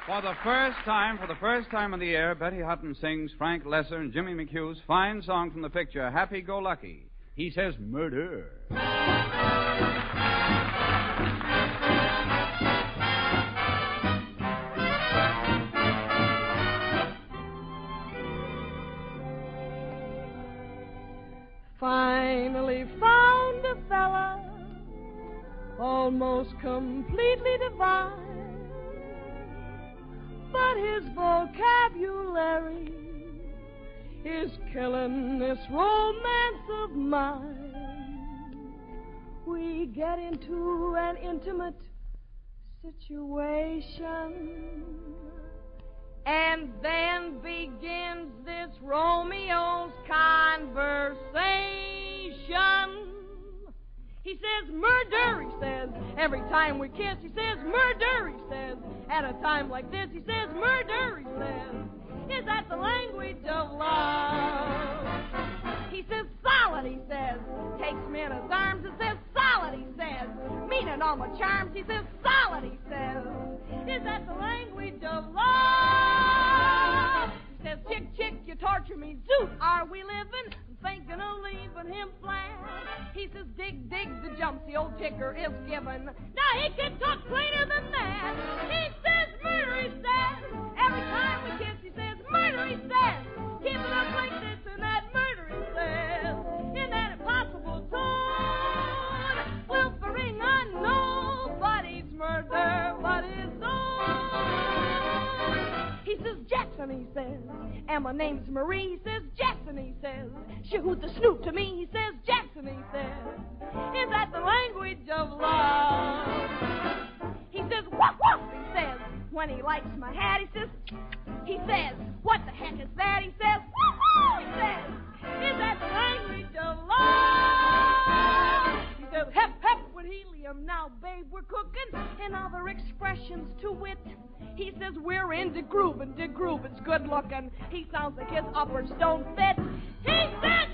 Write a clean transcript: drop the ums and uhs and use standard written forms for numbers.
For the first time on the air, Betty Hutton sings Frank Lesser and Jimmy McHugh's fine song from the picture, Happy Go Lucky. He says murder. Finally found a fella almost completely divine, but his vocabulary is killing this romance of mine. We get into an intimate situation, and then begins this Romeo's conversation. He says, murder, he says, every time we kiss. He says, murder, he says, at a time like this. He says, murder, he says, is that the language of love? He says, solid, he says, takes me in his arms and says, solid, he says, meaning all my charms. He says, solid, he says, is that the language of love? He says, chick, chick, you torture me, zoot, are we living? Thinking of leaving him flat. He says, dig, dig the jumps the old ticker is given. Now he can talk plainer than that. He says, murder, he says, every time we kiss, he says, murder, he says, keep it up like this and that, murder, he says, in that impossible tone, whispering on nobody's murder but his own. He says, Jackson, he says, and my name's Marie. He says, Jackson, he says, she who's the snoop to me. He says, Jackson, he says, is that the language of love? He says, woof, woof, he says, when he likes my hat. He says, what the heck is that? He says, woof, woof, he says, is that the language of love? He says, hep, hep with helium. Now, babe, we're cooking. And other expressions to wit. He says, we're in de groove, and de groove is good looking. He sounds like his uppers don't fit. He says,